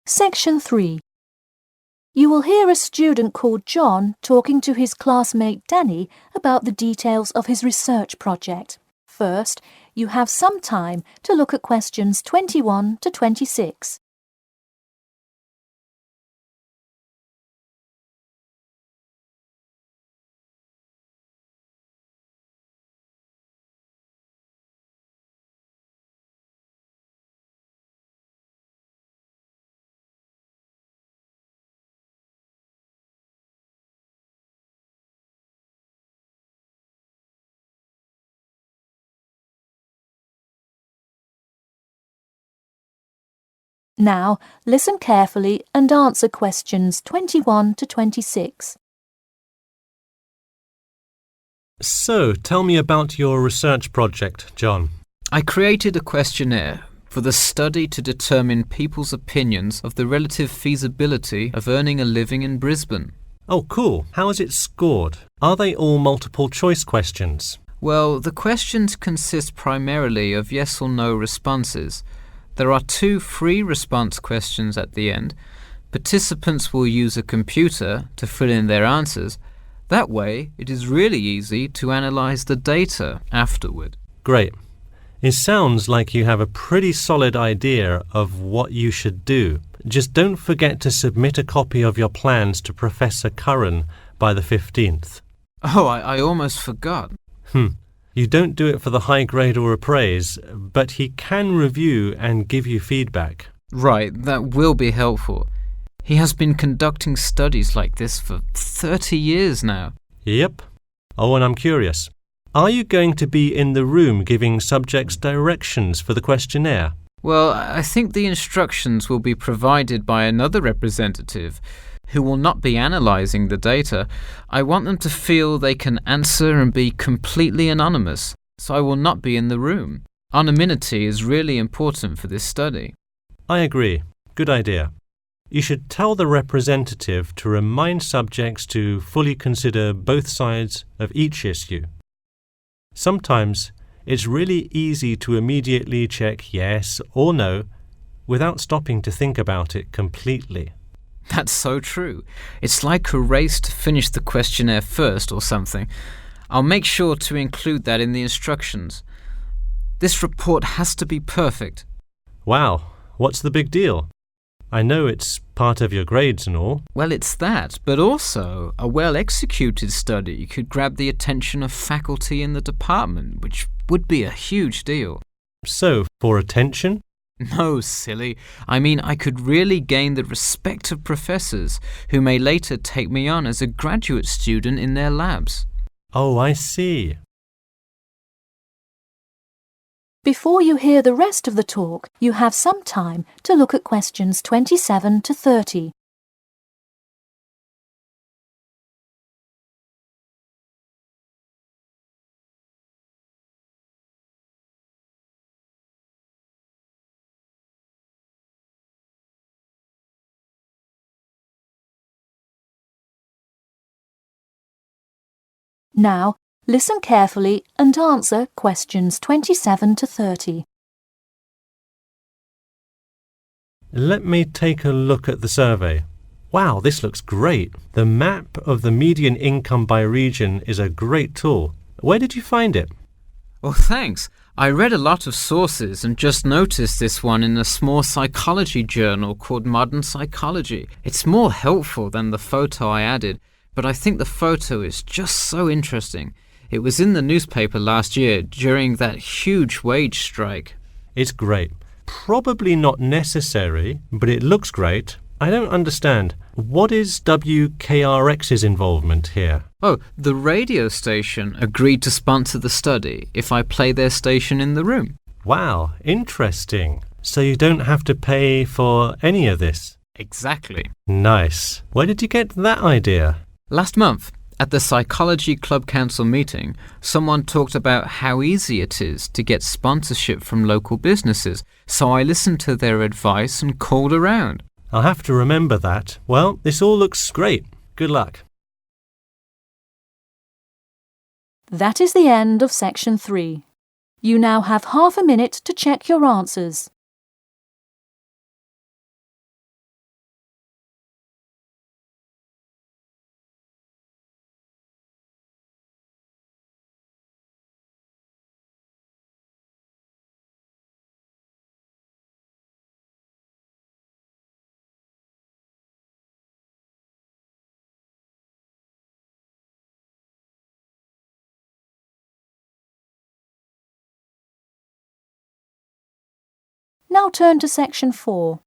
Section 3. You will hear a student called John talking to his classmate Danny about the details of his research project. First, you have some time to look at questions 21 to 26. Now, listen carefully and answer questions 21 to 26. So, tell me about your research project, John. I created a questionnaire for the study to determine people's opinions of the relative feasibility of earning a living in Brisbane. Oh, cool. How is it scored? Are they all multiple choice questions? Well, the questions consist primarily of yes or no responses. There are 2 free response questions at the end. Participants will use a computer to fill in their answers. That way, it is really easy to analyze the data afterward. Great. It sounds like you have a pretty solid idea of what you should do. Just don't forget to submit a copy of your plans to Professor Curran by the 15th. Oh, I almost forgot. You don't do it for the high grade or appraise, but he can review and give you feedback. Right, that will be helpful. He has been conducting studies like this for 30 years now. Yep. Oh, and I'm curious. Are you going to be in the room giving subjects directions for the questionnaire? Well, I think the instructions will be provided by another representative who will not be analysing the data. I want them to feel they can answer and be completely anonymous, so I will not be in the room. Anonymity is really important for this study. I agree. Good idea. You should tell the representative to remind subjects to fully consider both sides of each issue. Sometimes it's really easy to immediately check yes or no without stopping to think about it completely. That's so true. It's like a race to finish the questionnaire first or something. I'll make sure to include that in the instructions. This report has to be perfect. Wow, what's the big deal? I know it's part of your grades and all. Well, it's that, but also a well-executed study could grab the attention of faculty in the department, which would be a huge deal. So, for attention? No, silly. I mean, I could really gain the respect of professors who may later take me on as a graduate student in their labs. Oh, I see. Before you hear the rest of the talk, you have some time to look at questions 27 to 30. Now, listen carefully and answer questions 27 to 30. Let me take a look at the survey. Wow, this looks great. The map of the median income by region is a great tool. Where did you find it? Well, thanks. I read a lot of sources and just noticed this one in a small psychology journal called Modern Psychology. It's more helpful than the photo I added, but I think the photo is just so interesting. It was in the newspaper last year during that huge wage strike. It's great. Probably not necessary, but it looks great. I don't understand. What is WKRX's involvement here? Oh, the radio station agreed to sponsor the study if I play their station in the room. Wow, interesting. So you don't have to pay for any of this? Exactly. Nice. Where did you get that idea? Last month, at the Psychology Club Council meeting, someone talked about how easy it is to get sponsorship from local businesses, so I listened to their advice and called around. I'll have to remember that. Well, this all looks great. Good luck. That is the end of section 3. You now have half a minute to check your answers. Now turn to section 4.